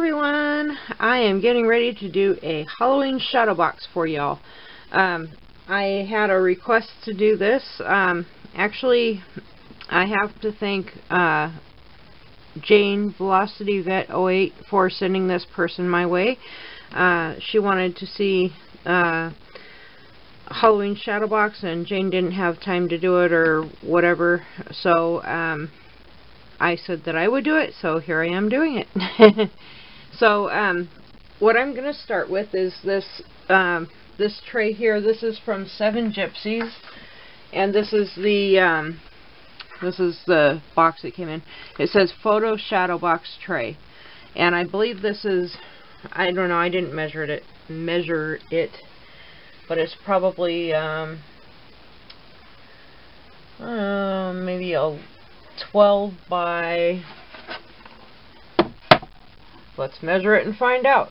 everyone, I am getting ready to do a Halloween shadow box for y'all. I had a request to do this. Actually, I have to thank Jane Velocity Vet 08 for sending this person my way. She wanted to see Halloween shadow box, and Jane didn't have time to do it or whatever, so I said that I would do it, so here I am doing it. So what I'm going to start with is this this tray here. This is from 7 Gypsies, and this is the box that came in. It says Photo Shadow Box Tray, and I believe this is, I don't know, I didn't measure it, but it's probably maybe a 12 by, let's measure it and find out.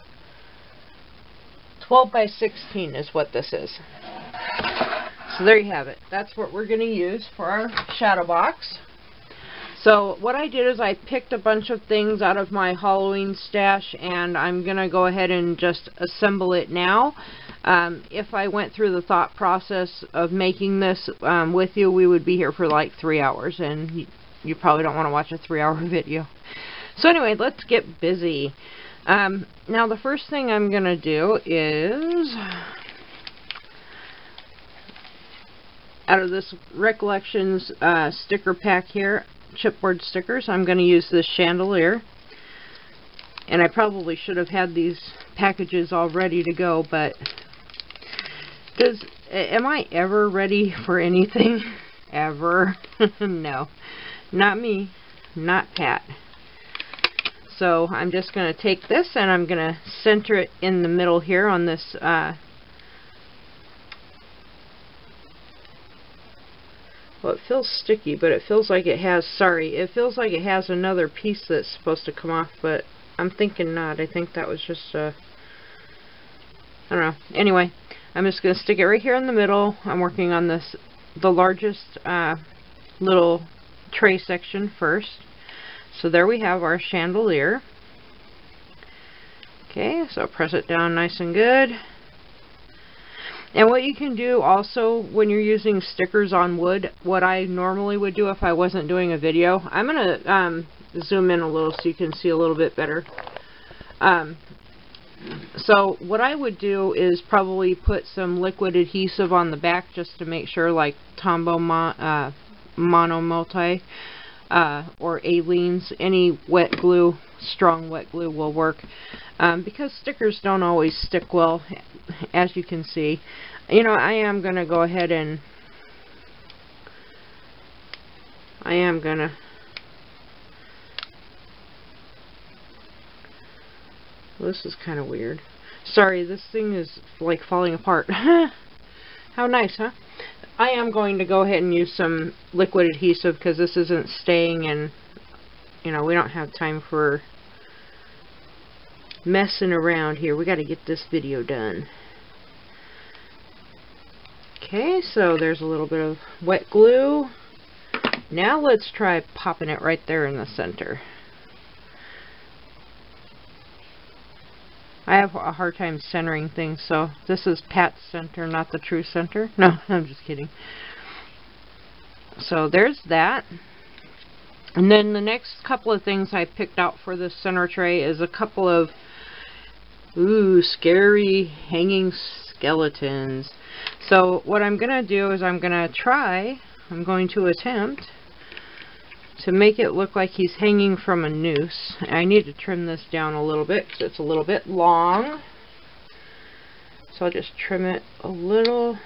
12 by 16 is what this is. So there you have it. That's what we're going to use for our shadow box. So what I did is I picked a bunch of things out of my Halloween stash, and I'm going to go ahead and just assemble it now. If I went through the thought process of making this with you, we would be here for like 3 hours, and you probably don't want to watch a 3-hour video. So anyway, let's get busy. Now the first thing I'm going to do is, out of this Recollections sticker pack here, chipboard stickers, I'm going to use this chandelier. And I probably should have had these packages all ready to go, but am I ever ready for anything? Ever? No. Not me. Not Pat. So I'm just going to take this and I'm going to center it in the middle here on this well, it feels sticky, but it feels like it has, it feels like it has another piece that's supposed to come off, but I'm thinking not. I think that was just I don't know. Anyway, I'm just going to stick it right here in the middle. I'm working on this, the largest little tray section first. So there we have our chandelier. Okay, so press it down nice and good. And what you can do also when you're using stickers on wood, what I normally would do if I wasn't doing a video, I'm going to zoom in a little so you can see a little bit better. So what I would do is probably put some liquid adhesive on the back just to make sure, like Tombow Mono Multi or Aleene's, any wet glue, strong wet glue will work, because stickers don't always stick well, as you can see. You know, I am going to go ahead and this is kind of weird. Sorry, this thing is like falling apart. How nice, huh? I am going to go ahead and use some liquid adhesive because this isn't staying, and you know, we don't have time for messing around here. We got to get this video done. Okay, so there's a little bit of wet glue. Now let's try popping it right there in the center. I have a hard time centering things, so this is Pat's center, not the true center. No, I'm just kidding. So there's that. And then the next couple of things I picked out for this center tray is a couple of scary hanging skeletons. So what I'm going to do is I'm going to attempt to make it look like he's hanging from a noose. I need to trim this down a little bit because it's a little bit long. So I'll just trim it a little.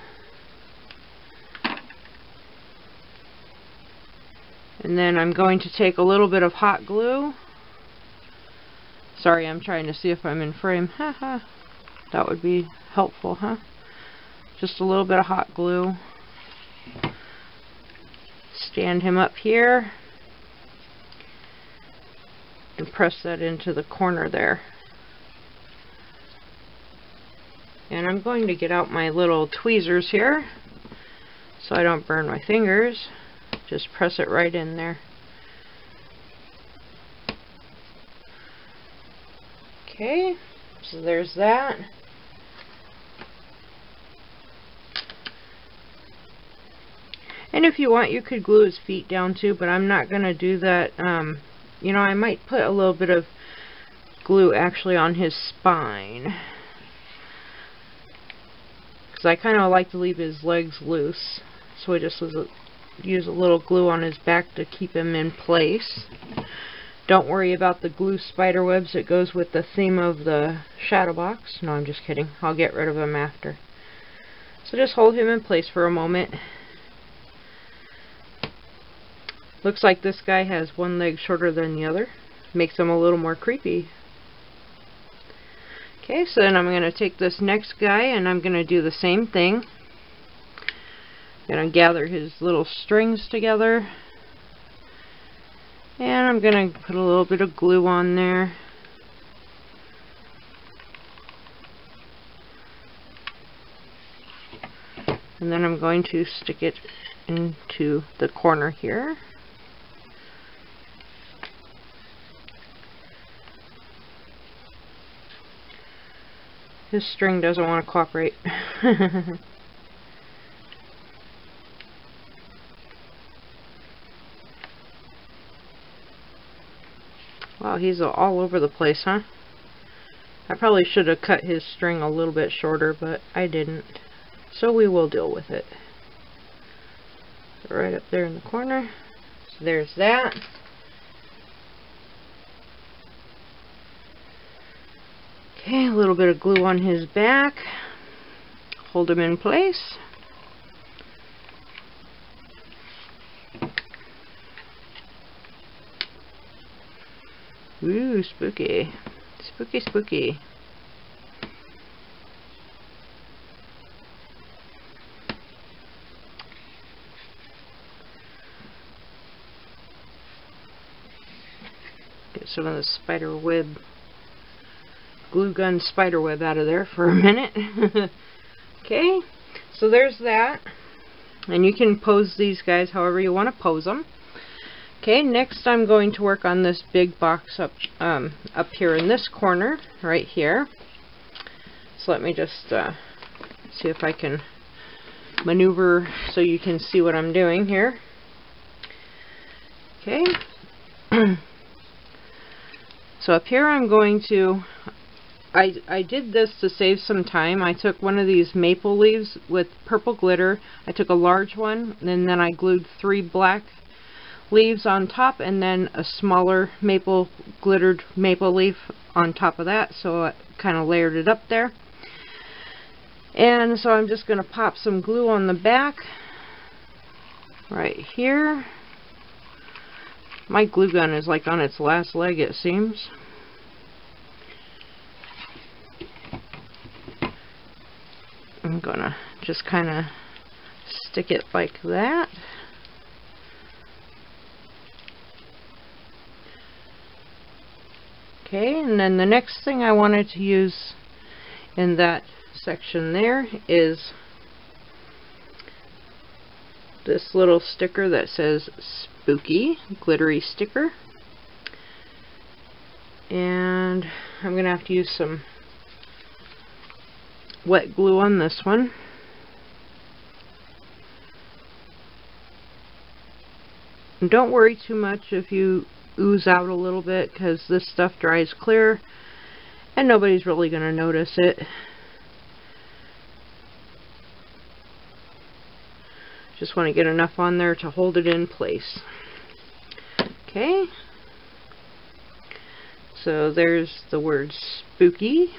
And then I'm going to take a little bit of hot glue. Sorry, I'm trying to see if I'm in frame. Haha. That would be helpful, huh? Just a little bit of hot glue. Stand him up here. And press that into the corner there. And I'm going to get out my little tweezers here so I don't burn my fingers. Just press it right in there. Okay, so there's that. And if you want, you could glue his feet down too, but I'm not going to do that. You know, I might put a little bit of glue actually on his spine, because I kind of like to leave his legs loose. So I just use a little glue on his back to keep him in place. Don't worry about the glue spider webs. It goes with the theme of the shadow box. No, I'm just kidding. I'll get rid of him after. So just hold him in place for a moment. Looks like this guy has one leg shorter than the other. Makes him a little more creepy. Okay, so then I'm going to take this next guy and I'm going to do the same thing. I'm going to gather his little strings together. And I'm going to put a little bit of glue on there. And then I'm going to stick it into the corner here. His string doesn't want to cooperate. Wow, he's all over the place, huh? I probably should have cut his string a little bit shorter, but I didn't. So we will deal with it. So right up there in the corner. So there's that. Okay, a little bit of glue on his back. Hold him in place. Ooh, spooky. Spooky, spooky. Get some of the spider web, glue gun spider web out of there for a minute. Okay, so there's that. And you can pose these guys however you want to pose them. Okay, next I'm going to work on this big box up here in this corner, right here. So let me just see if I can maneuver so you can see what I'm doing here. Okay. So up here I'm going to, I did this to save some time. I took one of these maple leaves with purple glitter. I took a large one, and then I glued 3 black leaves on top, and then a smaller glittered maple leaf on top of that, so I kind of layered it up there. And so I'm just going to pop some glue on the back right here. My glue gun is like on its last leg, it seems. I'm gonna just kind of stick it like that. Okay, and then the next thing I wanted to use in that section there is this little sticker that says spooky, glittery sticker. And I'm going to have to use some wet glue on this one. And don't worry too much if you ooze out a little bit, because this stuff dries clear and nobody's really going to notice it. Just want to get enough on there to hold it in place. Okay, so there's the word spooky.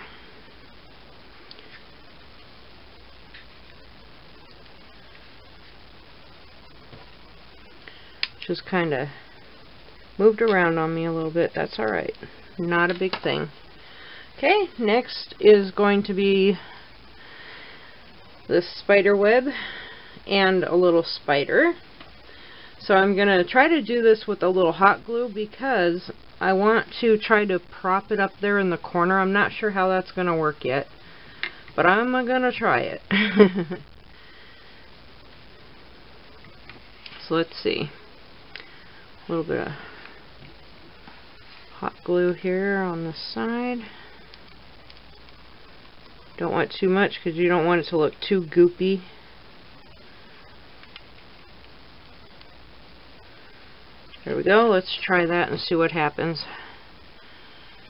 Just kind of moved around on me a little bit. That's alright. Not a big thing. Okay, next is going to be this spider web and a little spider. So I'm going to try to do this with a little hot glue because I want to try to prop it up there in the corner. I'm not sure how that's going to work yet, but I'm going to try it. So let's see. A little bit of hot glue here on the side. Don't want too much because you don't want it to look too goopy. There we go. Let's try that and see what happens.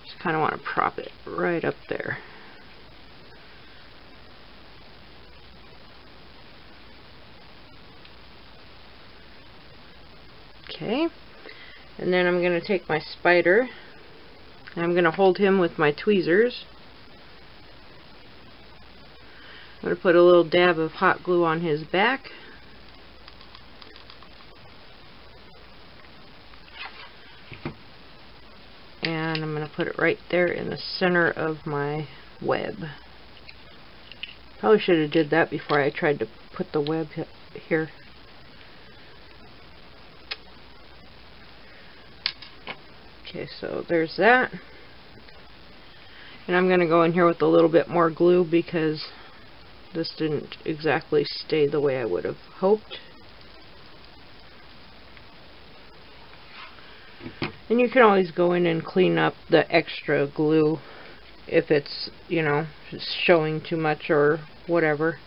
Just kind of want to prop it right up there. Okay. And then I'm going to take my spider and I'm going to hold him with my tweezers. I'm going to put a little dab of hot glue on his back. And I'm going to put it right there in the center of my web. Probably should have did that before I tried to put the web here. Okay, so there's that. And I'm going to go in here with a little bit more glue because this didn't exactly stay the way I would have hoped. And you can always go in and clean up the extra glue if it's, you know, showing too much or whatever.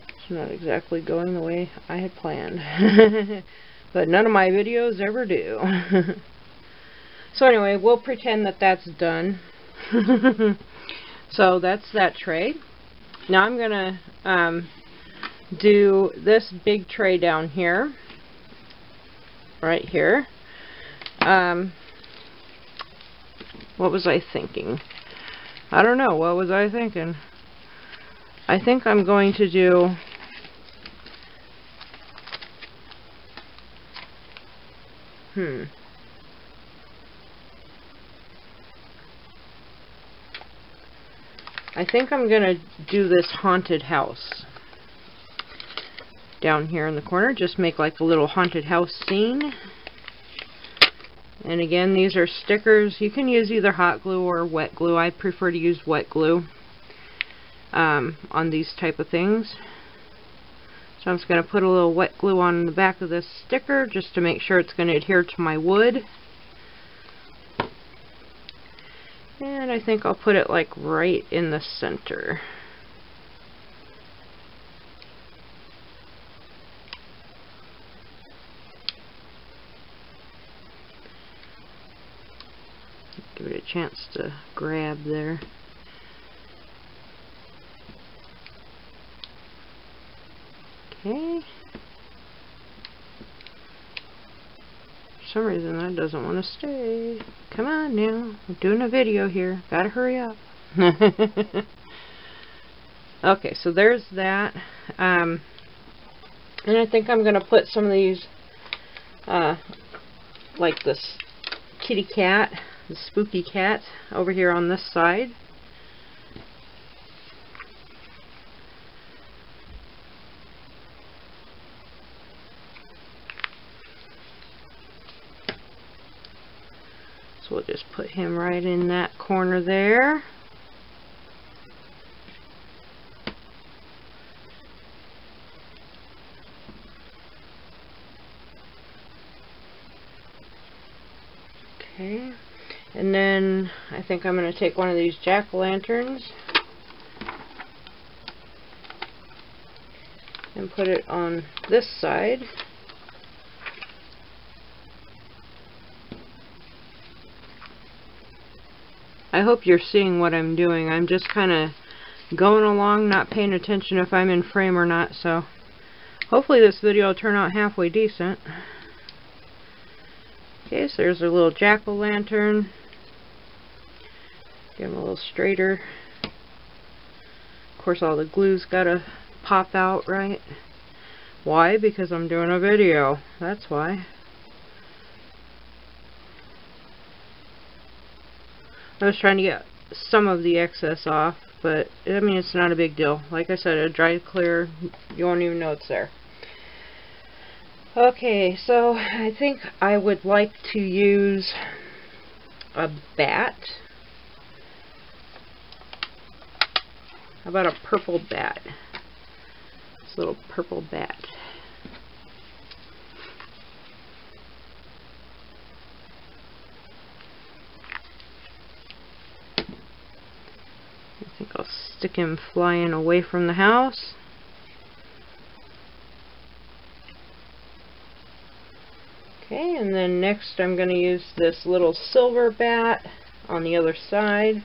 It's not exactly going the way I had planned. But none of my videos ever do. So anyway, we'll pretend that that's done. So that's that tray. Now I'm gonna do this big tray down here, right here. What was I thinking? I don't know. What was I thinking? I think I'm going to do I think I'm going to do this haunted house down here in the corner. Just make like a little haunted house scene. And again, these are stickers. You can use either hot glue or wet glue. I prefer to use wet glue on these type of things. So I'm just going to put a little wet glue on the back of this sticker just to make sure it's going to adhere to my wood. And I think I'll put it like right in the center. Give it a chance to grab there. Okay. For some reason that doesn't want to stay. Come on now. I'm doing a video here. Gotta hurry up. Okay, so there's that. And I think I'm going to put some of these, like this kitty cat, the spooky cat, over here on this side. So we'll just put him right in that corner there. Okay, and then I think I'm going to take one of these jack-o'-lanterns and put it on this side. I hope you're seeing what I'm doing. I'm just kind of going along, not paying attention if I'm in frame or not, so hopefully this video will turn out halfway decent. Okay, so there's a little jack-o'-lantern. Get him a little straighter. Of course, all the glue's gotta pop out, right? Why? Because I'm doing a video. That's why. I was trying to get some of the excess off, but I mean, it's not a big deal. Like I said, it dry clear, you won't even know it's there. Okay, so I think I would like to use a bat. How about a purple bat? This little purple bat. I think I'll stick him flying away from the house. Okay, and then next I'm going to use this little silver bat on the other side.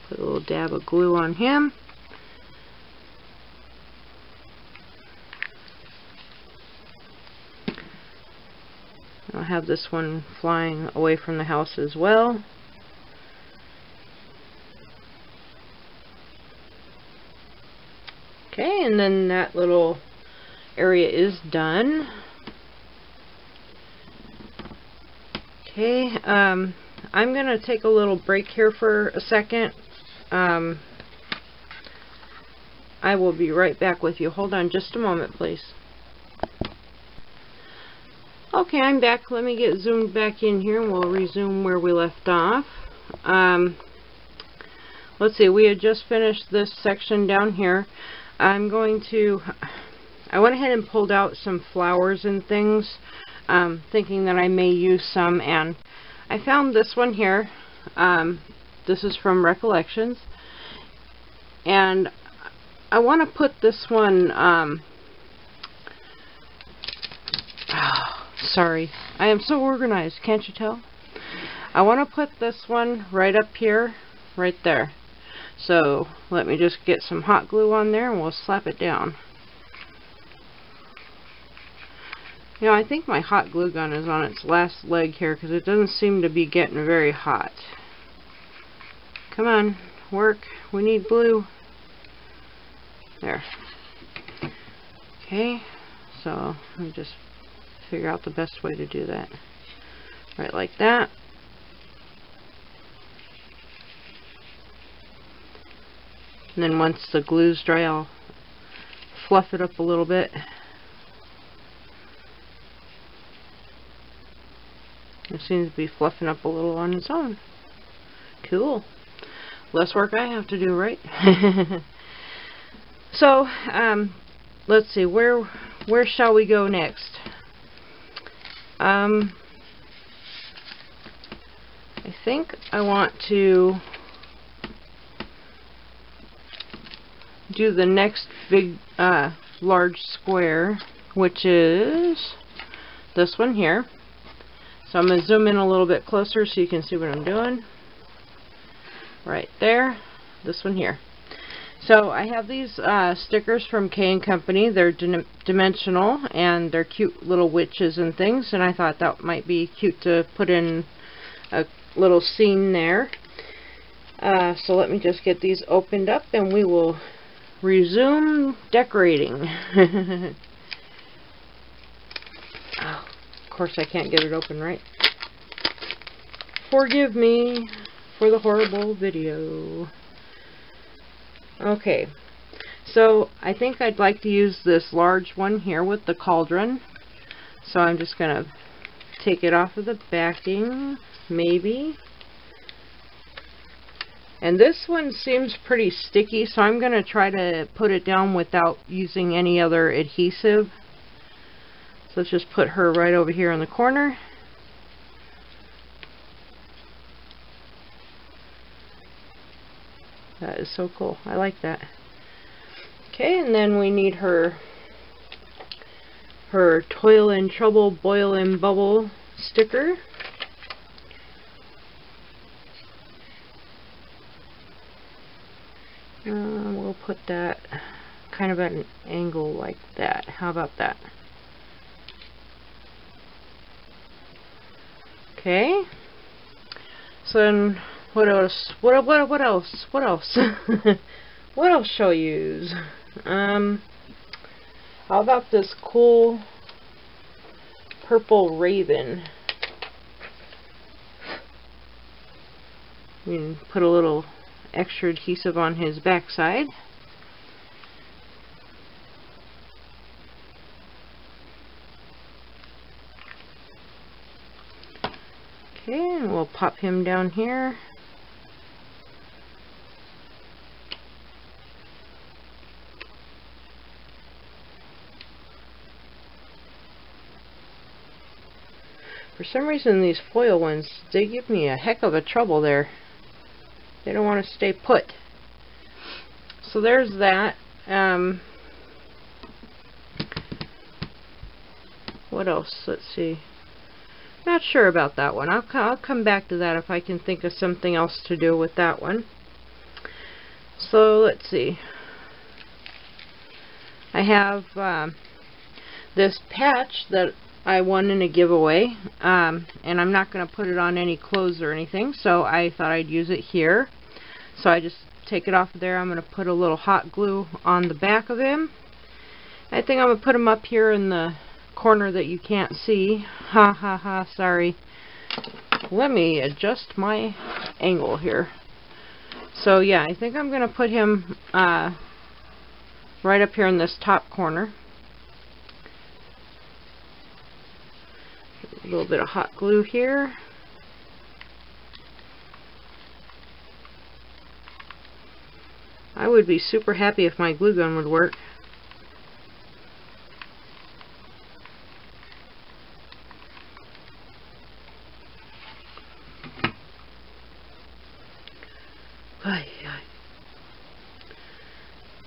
Put a little dab of glue on him. I'll have this one flying away from the house as well. Okay, and then that little area is done. Okay, I'm going to take a little break here for a second. I will be right back with you. Hold on just a moment, please. Okay, I'm back. Let me get zoomed back in here and we'll resume where we left off. Let's see, we had just finished this section down here. I went ahead and pulled out some flowers and things, thinking that I may use some, and I found this one here. This is from Recollections, and I want to put this one, sorry, I am so organized, can't you tell? I want to put this one right up here, right there. So let me just get some hot glue on there and we'll slap it down. You know, I think my hot glue gun is on its last leg here because it doesn't seem to be getting very hot. Come on, work. We need glue. There. Okay, so let me just figure out the best way to do that. Right like that. And then once the glue's dry, I'll fluff it up a little bit. It seems to be fluffing up a little on its own. Cool. Less work I have to do, right? So, let's see, where shall we go next? I think I want to do the next big large square, which is this one here. So I'm going to zoom in a little bit closer so you can see what I'm doing. Right there, this one here. So I have these stickers from K & Company. They're dimensional and they're cute little witches and things, and I thought that might be cute to put in a little scene there. So let me just get these opened up and we will resume decorating. Oh, of course I can't get it open right. Forgive me for the horrible video. Okay, so I think I'd like to use this large one here with the cauldron. So I'm just going to take it off of the backing, maybe. And this one seems pretty sticky, so I'm going to try to put it down without using any other adhesive. So let's just put her right over here in the corner. That is so cool. I like that. Okay, and then we need her Toil and Trouble, Boil and Bubble sticker. We'll put that kind of at an angle like that. How about that? Okay. So then, what else? What else? What else? What else shall I use? How about this cool purple raven? We can put a little extra adhesive on his backside. Okay, and we'll pop him down here. For some reason these foil ones, they give me a heck of a trouble there. They don't want to stay put. So there's that. What else? Let's see. Not sure about that one. I'll come back to that if I can think of something else to do with that one. So let's see. I have this patch that I won in a giveaway, and I'm not going to put it on any clothes or anything, so I thought I'd use it here. So I just take it off of there. I'm going to put a little hot glue on the back of him. I think I'm going to put him up here in the corner that you can't see. Ha ha ha, sorry. Let me adjust my angle here. So yeah, I think I'm going to put him right up here in this top corner. A little bit of hot glue here. I would be super happy if my glue gun would work.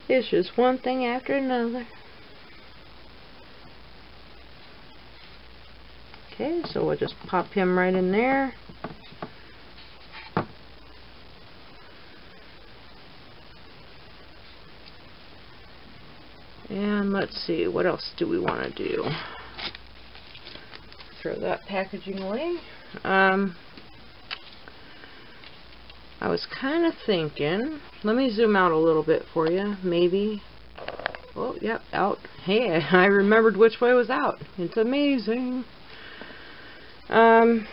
It's just one thing after another. Okay, so we'll just pop him right in there. And let's see, what else do we want to do? Throw that packaging away. I was kind of thinking, let me zoom out a little bit for you, maybe. Oh, yep, out. Hey, I remembered which way was out. It's amazing. I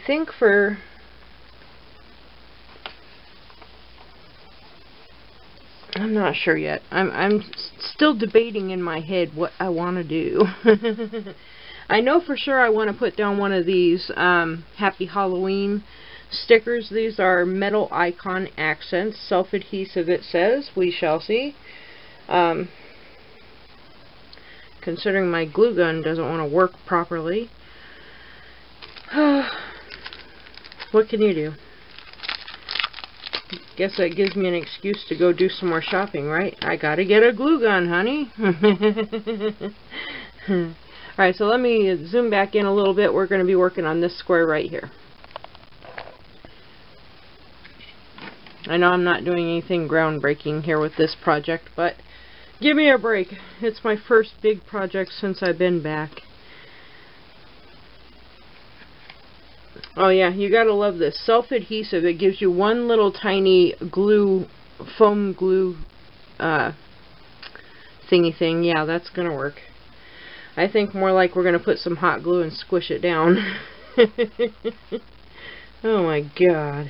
think for I'm not sure yet. I'm still debating in my head what I want to do. I know for sure I want to put down one of these Happy Halloween stickers. These are metal icon accents, self-adhesive it says. We shall see. Considering my glue gun doesn't want to work properly. What can you do? Guess that gives me an excuse to go do some more shopping, right? I gotta get a glue gun, honey. Alright, so let me zoom back in a little bit. We're going to be working on this square right here. I know I'm not doing anything groundbreaking here with this project, but give me a break. It's my first big project since I've been back. Oh yeah, you gotta love this. Self-adhesive. It gives you one little tiny glue, foam glue thingy thing. Yeah, that's gonna work. I think more like we're gonna put some hot glue and squish it down. Oh my god.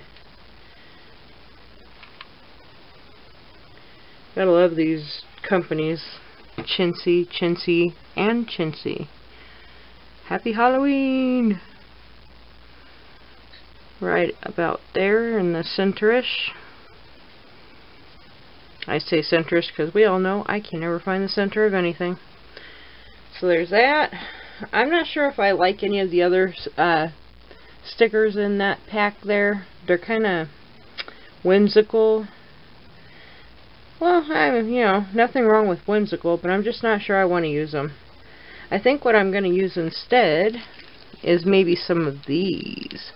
Gotta love these companies. Chintzy, and Chintzy. Happy Halloween! Right about there in the center-ish. I say center-ish because we all know I can never find the center of anything. So there's that. I'm not sure if I like any of the other stickers in that pack there. They're kind of whimsical. Well, you know, nothing wrong with whimsical, but I'm just not sure I want to use them. I think what I'm going to use instead is maybe some of these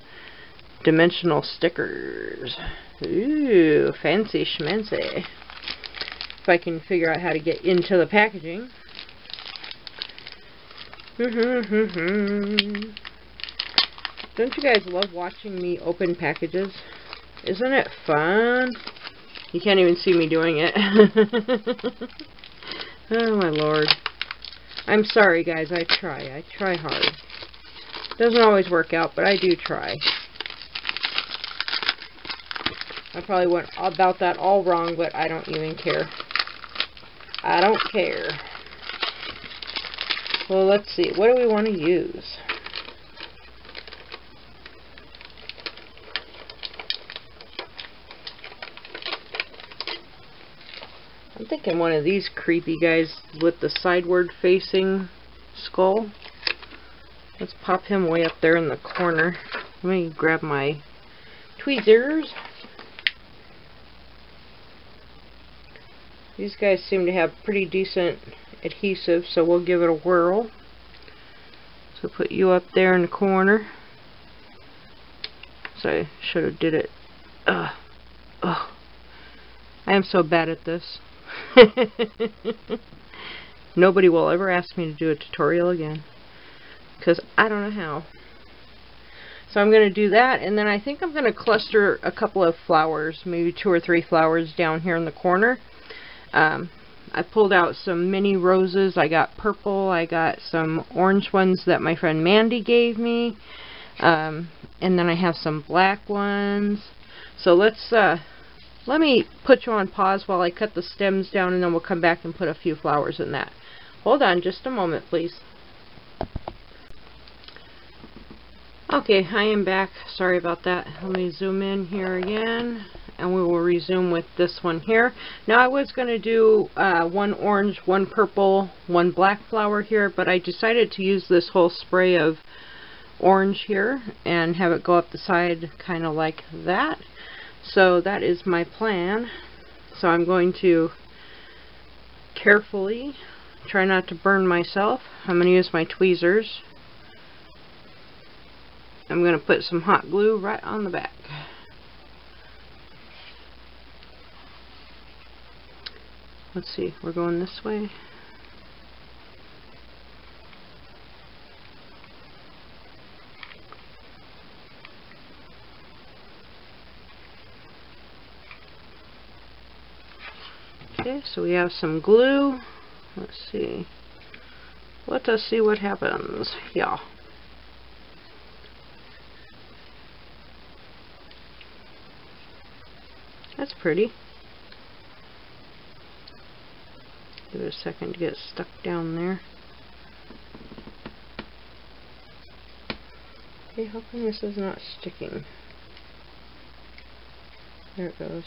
dimensional stickers. Ooh, fancy schmancy. If I can figure out how to get into the packaging. Don't you guys love watching me open packages? Isn't it fun? You can't even see me doing it. Oh my lord. I'm sorry guys, I try hard. Doesn't always work out, but I do try. I probably went about that all wrong, but I don't even care. I don't care. Well, let's see. What do we want to use? I'm thinking one of these creepy guys with the sideward facing skull. Let's pop him way up there in the corner. Let me grab my tweezers. These guys seem to have pretty decent adhesive, so we'll give it a whirl. So put you up there in the corner. So I should have did it. I am so bad at this. Nobody will ever ask me to do a tutorial again, because I don't know how. So I'm going to do that, and then I think I'm going to cluster a couple of flowers, maybe 2 or 3 flowers down here in the corner. I pulled out some mini roses. I got purple. I got some orange ones that my friend Mandy gave me. And then I have some black ones. So let me put you on pause while I cut the stems down, and then we'll come back and put a few flowers in that. Hold on just a moment, please. Okay, I am back. Sorry about that. Let me zoom in here again, and we will resume with this one here. Now, I was going to do 1 orange, 1 purple, 1 black flower here, but I decided to use this whole spray of orange here and have it go up the side kind of like that. So that is my plan. So I'm going to carefully try not to burn myself. I'm going to use my tweezers. I'm going to put some hot glue right on the back. Let's see, we're going this way. Okay, so we have some glue. Let's see. Let us see what happens. Yeah. That's pretty. Give it a second to get stuck down there. Okay, how come this is not sticking? There it goes.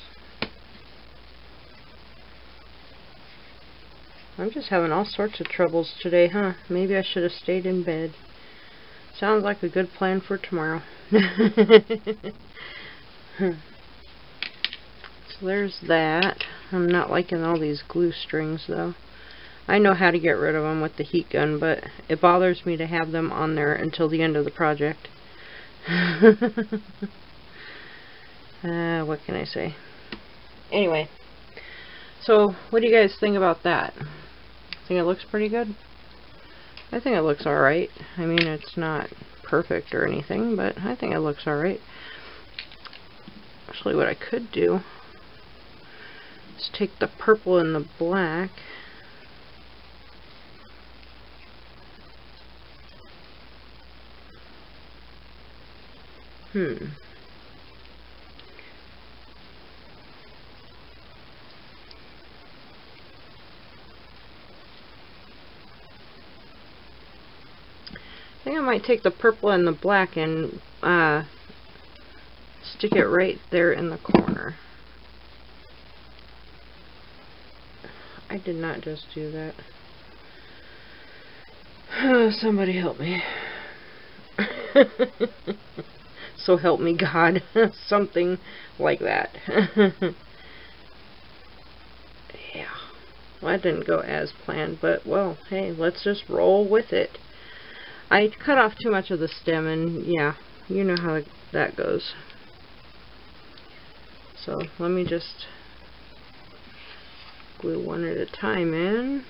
I'm just having all sorts of troubles today, huh? Maybe I should have stayed in bed. Sounds like a good plan for tomorrow. So there's that. I'm not liking all these glue strings though. I know how to get rid of them with the heat gun, but it bothers me to have them on there until the end of the project. What can I say? Anyway, so what do you guys think about that? Think it looks pretty good? I think it looks alright. I mean, it's not perfect or anything, but I think it looks alright. Actually, what I could do is take the purple and the black. I think I might take the purple and the black and stick it right there in the corner. I did not just do that. Somebody help me. So help me God. Something like that. Yeah. Well, that didn't go as planned, but well, hey, let's just roll with it. I cut off too much of the stem, and yeah, you know how that goes. So let me just glue one at a time in.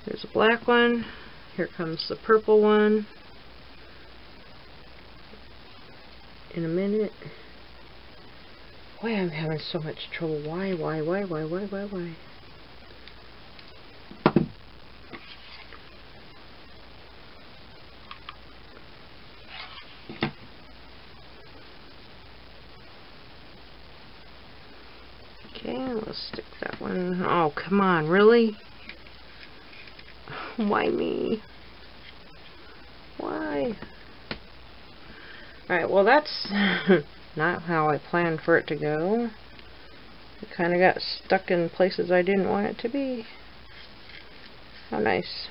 There's a black one. Here comes the purple one. In a minute. Why I'm having so much trouble? Why? Okay, let's stick that one. Oh, come on, really? Why me? Why? Alright, well that's not how I planned for it to go. It kind of got stuck in places I didn't want it to be. How nice.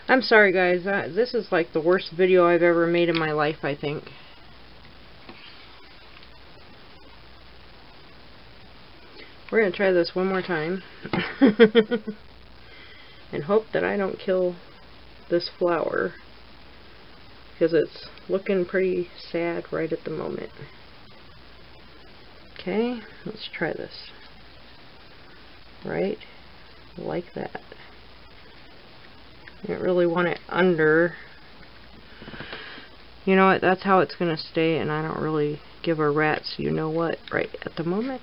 I'm sorry guys, this is like the worst video I've ever made in my life, I think. We're going to try this one more time. And hope that I don't kill this flower, because it's looking pretty sad right at the moment. Okay, let's try this. Right, like that. You don't really want it under. You know what, that's how it's going to stay, and I don't really give a rat's you know what right at the moment.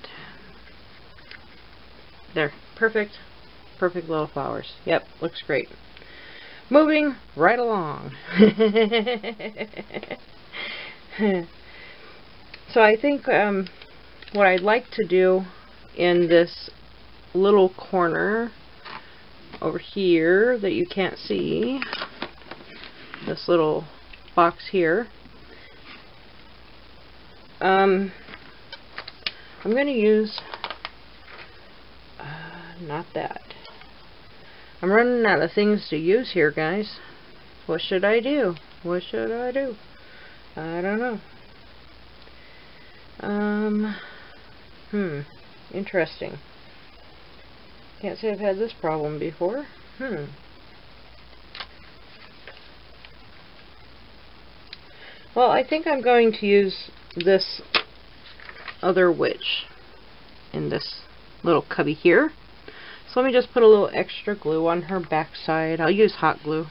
There, perfect. Perfect little flowers. Yep, looks great. Moving right along. So I think what I'd like to do in this little corner over here that you can't see, this little box here, I'm going to use not that. I'm running out of things to use here, guys. What should I do? What should I do? I don't know. Interesting. Can't say I've had this problem before. Well, I think I'm going to use this other witch in this little cubby here. So let me just put a little extra glue on her backside. I'll use hot glue.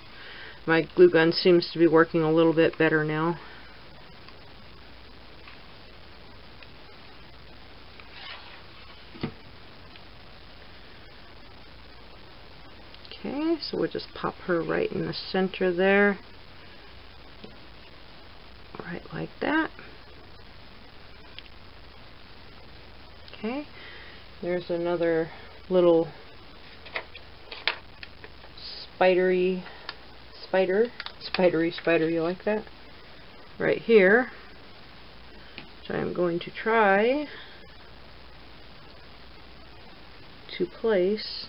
My glue gun seems to be working a little bit better now. Okay, so we'll just pop her right in the center there. Right like that. Okay, there's another little spidery spider, you like that? Right here, which I'm going to try to place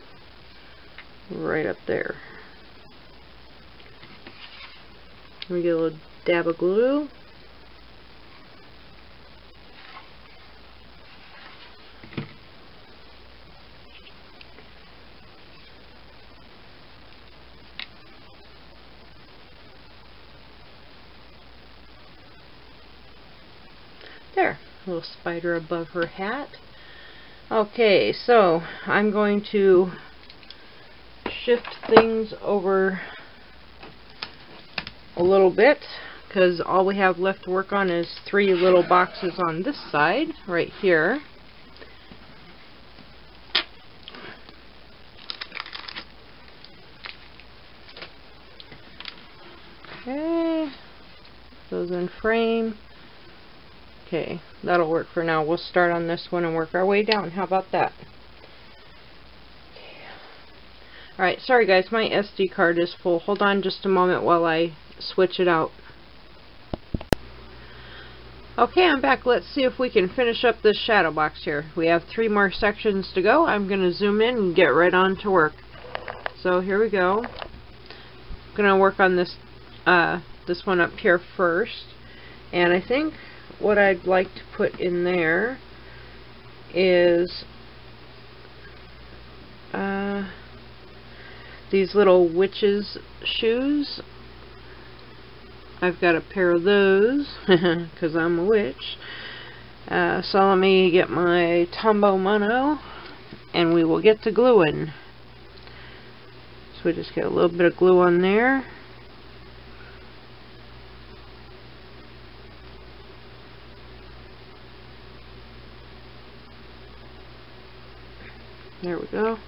right up there. Let me get a little dab of glue. There, a little spider above her hat. Okay, so I'm going to shift things over a little bit, because all we have left to work on is 3 little boxes on this side, right here. Okay, those in frame. Okay, that'll work for now. We'll start on this one and work our way down. How about that? Alright, sorry guys, my SD card is full. Hold on just a moment while I switch it out. Okay, I'm back. Let's see if we can finish up this shadow box here. We have 3 more sections to go. I'm going to zoom in and get right on to work. So here we go. I'm going to work on this this one up here first. And I think what I'd like to put in there is these little witches' shoes. I've got a pair of those because I'm a witch. So let me get my Tombow Mono and we will get to gluing. So we just get a little bit of glue on there. There we go.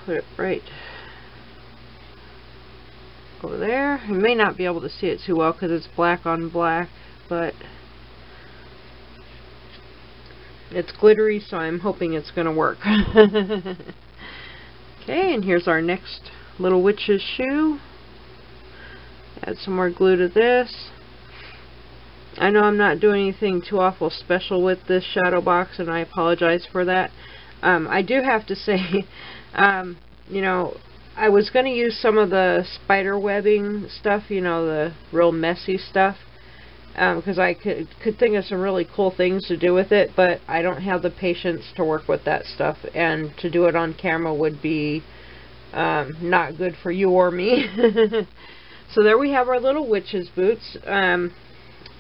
Put it right over there. You may not be able to see it too well because it's black on black, but it's glittery, so I'm hoping it's going to work. Okay, and here's our next little witch's shoe. Add some more glue to this. I know I'm not doing anything too awful special with this shadow box, and I apologize for that. I do have to say, you know, I was going to use some of the spider webbing stuff, you know, the real messy stuff, because I could think of some really cool things to do with it, but I don't have the patience to work with that stuff, and to do it on camera would be not good for you or me. So there we have our little witch's boots.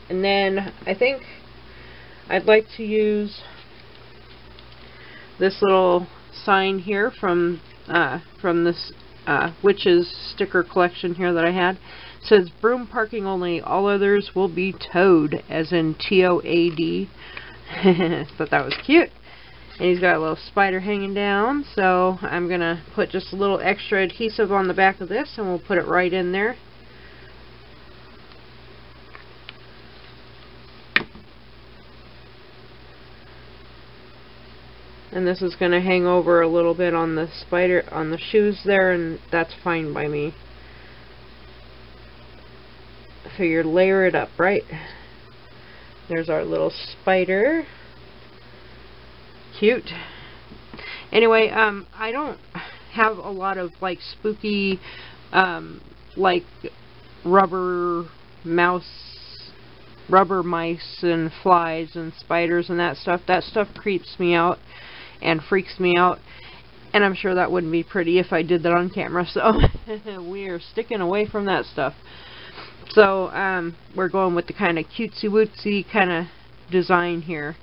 And then I think I'd like to use this little sign here from this witch's sticker collection here that I had. It says broom parking only, all others will be towed, as in T-O-A-D. Thought that was cute. And he's got a little spider hanging down, so I'm gonna put just a little extra adhesive on the back of this, and we'll put it right in there. And this is going to hang over a little bit on the spider, on the shoes there, and that's fine by me. I figured layer it up, right? There's our little spider. Cute. Anyway, I don't have a lot of like spooky, like rubber mice and flies and spiders and that stuff. That stuff creeps me out and freaks me out, and I'm sure that wouldn't be pretty if I did that on camera, so we're sticking away from that stuff. So we're going with the kind of cutesy wootsy kind of design here,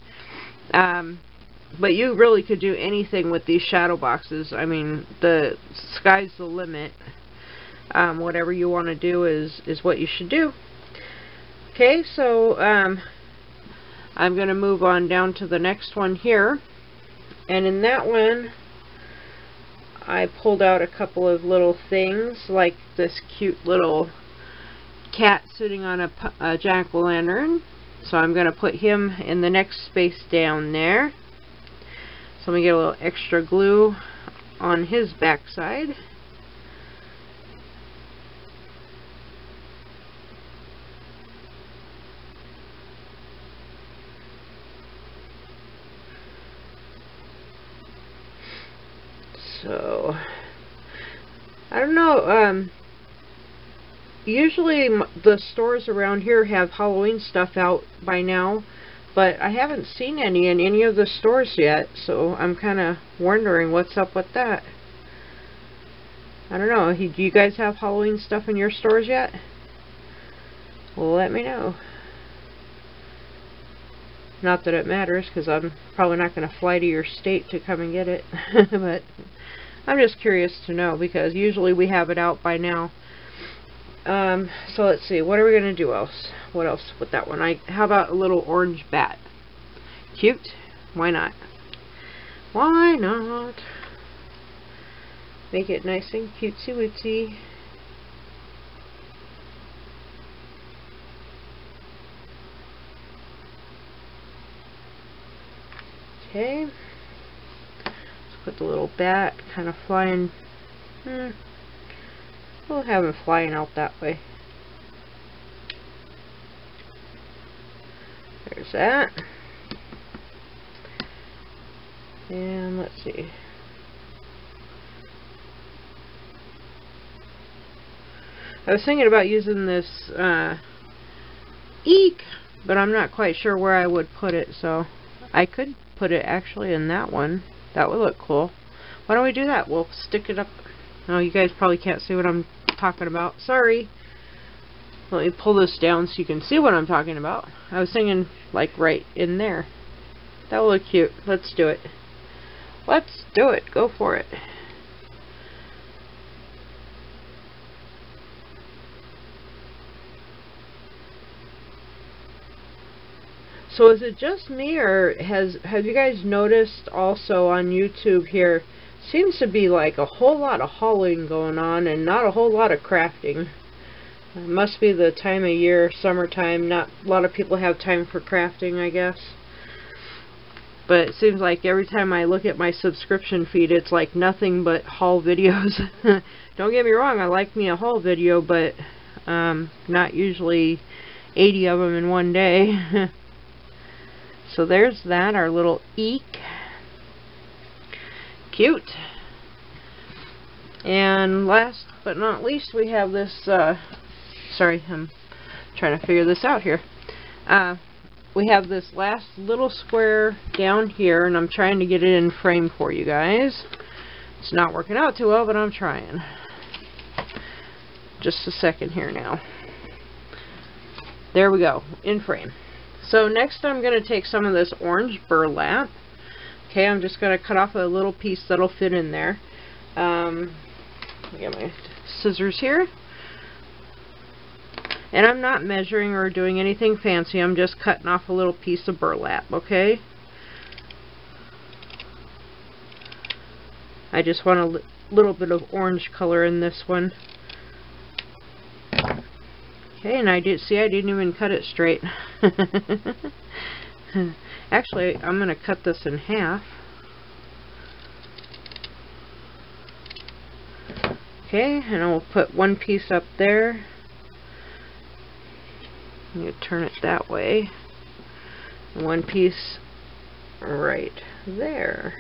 but you really could do anything with these shadow boxes. I mean, the sky's the limit. Whatever you want to do is what you should do. Okay, so I'm going to move on down to the next one here. And in that one, I pulled out a couple of little things, like this cute little cat sitting on a jack-o'-lantern. So I'm going to put him in the next space down there. So let me get a little extra glue on his backside. So, I don't know, usually the stores around here have Halloween stuff out by now, but I haven't seen any in any of the stores yet, so I'm kind of wondering what's up with that. I don't know, do you guys have Halloween stuff in your stores yet? Well, let me know. Not that it matters, because I'm probably not going to fly to your state to come and get it, but I'm just curious to know, because usually we have it out by now. So let's see, what are we going to do else? What else with that one? How about a little orange bat? Cute? Why not? Why not? Make it nice and cutesy wootsy. Okay. Put the little bat kind of flying. We'll have him flying out that way. There's that. And let's see. I was thinking about using this eek, but I'm not quite sure where I would put it, so I could put it actually in that one. That would look cool. Why don't we do that? We'll stick it up. Oh, you guys probably can't see what I'm talking about. Sorry. Let me pull this down so you can see what I'm talking about. I was thinking like right in there. That will look cute. Let's do it. Let's do it. Go for it. So is it just me, or have you guys noticed also on YouTube here, seems to be like a whole lot of hauling going on and not a whole lot of crafting. It must be the time of year, summertime, not a lot of people have time for crafting, I guess. But it seems like every time I look at my subscription feed, it's like nothing but haul videos. Don't get me wrong, I like me a haul video, but not usually 80 of them in one day. So there's that, our little eek. Cute. And last but not least, we have this, sorry, I'm trying to figure this out here. We have this last little square down here, and I'm trying to get it in frame for you guys. It's not working out too well, but I'm trying. Just a second here now. There we go, in frame. So next I'm going to take some of this orange burlap. Okay, I'm just going to cut off a little piece that'll fit in there. I got my scissors here. And I'm not measuring or doing anything fancy. I'm just cutting off a little piece of burlap, okay? I just want a little bit of orange color in this one. Okay, and I didn't even cut it straight. Actually, I'm going to cut this in half. Okay, and I'll put one piece up there. You turn it that way. One piece right there.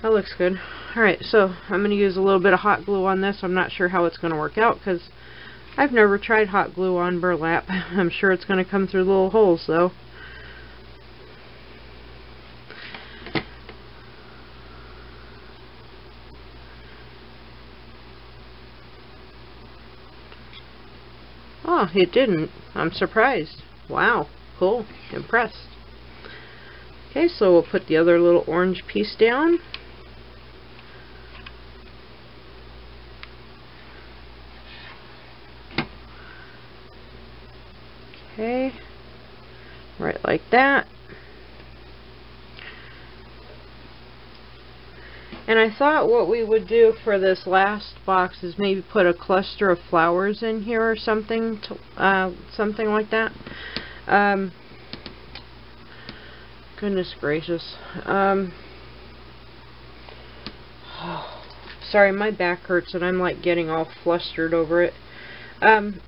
That looks good. Alright, so I'm going to use a little bit of hot glue on this. I'm not sure how it's going to work out because I've never tried hot glue on burlap. I'm sure it's going to come through little holes though. Oh, it didn't. I'm surprised. Wow. Cool. Impressed. Okay, so we'll put the other little orange piece down. Okay. Right like that. And I thought what we would do for this last box is maybe put a cluster of flowers in here or something, something like that. Goodness gracious. Sorry, my back hurts and I'm like getting all flustered over it. I'm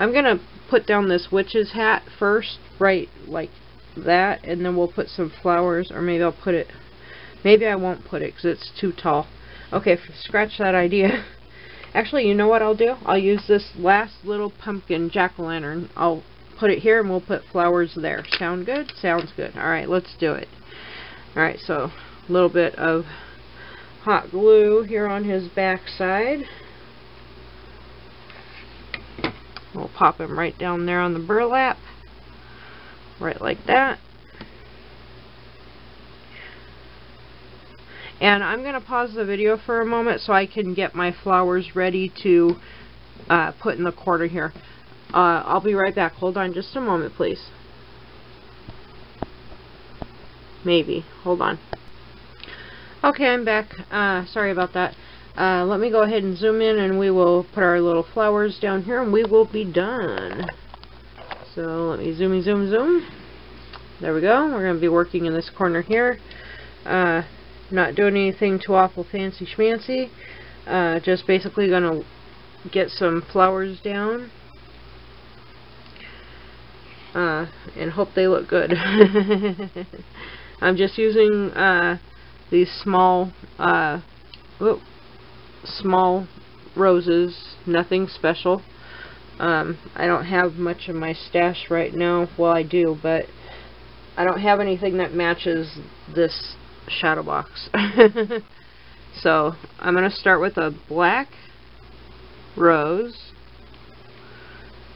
gonna put down this witch's hat first, right like that, and then we'll put some flowers, or maybe I'll put it, maybe I won't put it because it's too tall. Okay, scratch that idea. Actually, you know what I'll do? I'll use this last little pumpkin jack-o'-lantern. I'll put it here and we'll put flowers there. Sound good? Sounds good. Alright, let's do it. Alright, so a little bit of hot glue here on his back side. We'll pop him right down there on the burlap. Right like that. And I'm going to pause the video for a moment so I can get my flowers ready to put in the corner here. I'll be right back. Hold on just a moment, please. Maybe. Hold on. Okay, I'm back. Sorry about that. Let me go ahead and zoom in and we will put our little flowers down here and we will be done. So let me zoom. There we go. We're going to be working in this corner here. Not doing anything too awful fancy schmancy. Just basically going to get some flowers down. And hope they look good. I'm just using these small roses. Nothing special. I don't have much in my stash right now. Well, I do, but I don't have anything that matches this shadow box. So I'm going to start with a black rose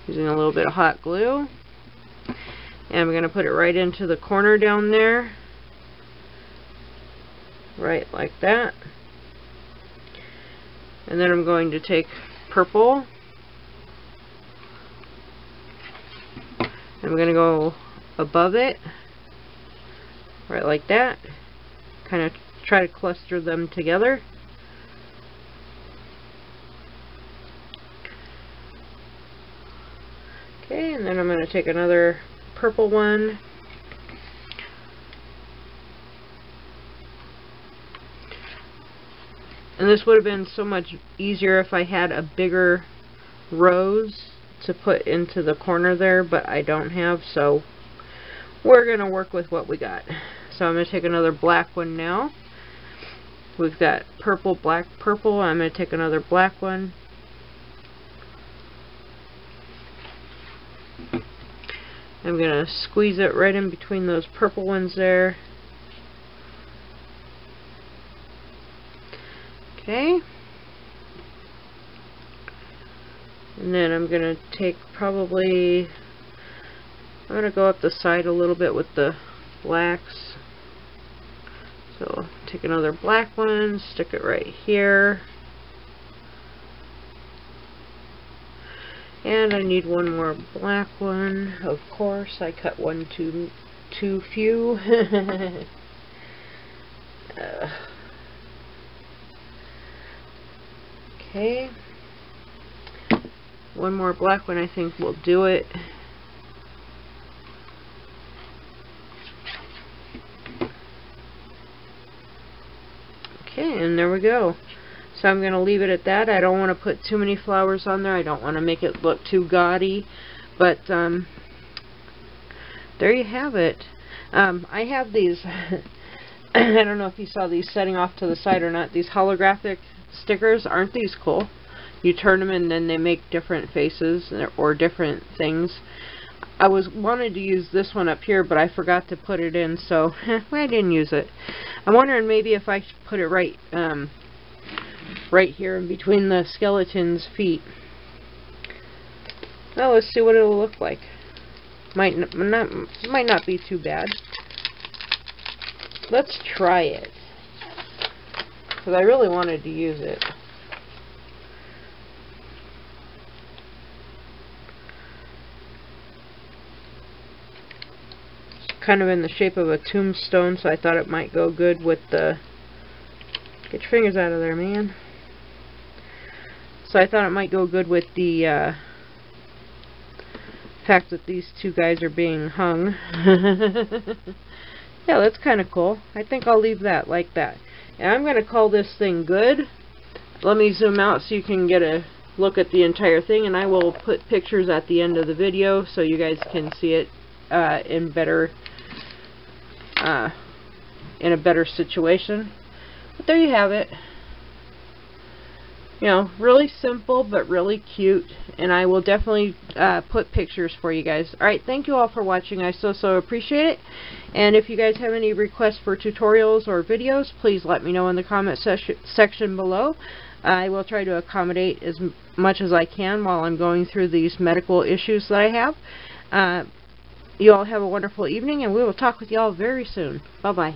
using a little bit of hot glue, and I'm going to put it right into the corner down there, right like that. And then I'm going to take purple. I'm going to go above it, right like that. Kind of try to cluster them together. Okay, and then I'm going to take another purple one. And this would have been so much easier if I had a bigger rose to put into the corner there, but I don't have, so we're going to work with what we got. So I'm going to take another black one now. We've got purple, black, purple. I'm going to take another black one. I'm going to squeeze it right in between those purple ones there. Okay. And then I'm going to take probably, I'm going to go up the side a little bit with the blacks. So take another black one, stick it right here. And I need one more black one. Of course, I cut one too few. Okay. One more black one I think will do it. Okay, and there we go. So I'm going to leave it at that. I don't want to put too many flowers on there. I don't want to make it look too gaudy. But there you have it. I have these, I don't know if you saw these setting off to the side or not, these holographic stickers. Aren't these cool? You turn them and then they make different faces or different things. I wanted to use this one up here, but I forgot to put it in, so I didn't use it. I'm wondering maybe if I should put it right here in between the skeleton's feet. Well, let's see what it'll look like. Might not be too bad. Let's try it, because I really wanted to use it. Kind of in the shape of a tombstone, so I thought it might go good with the... Get your fingers out of there, man. So I thought it might go good with the fact that these two guys are being hung. Yeah, that's kind of cool. I think I'll leave that like that. And I'm going to call this thing good. Let me zoom out so you can get a look at the entire thing, and I will put pictures at the end of the video so you guys can see it in a better situation. But there you have it. You know, really simple but really cute, and I will definitely put pictures for you guys. Alright, thank you all for watching. I so appreciate it. And if you guys have any requests for tutorials or videos, please let me know in the comment section below. I will try to accommodate as much as I can while I'm going through these medical issues that I have. You all have a wonderful evening, and we will talk with you all very soon. Bye-bye.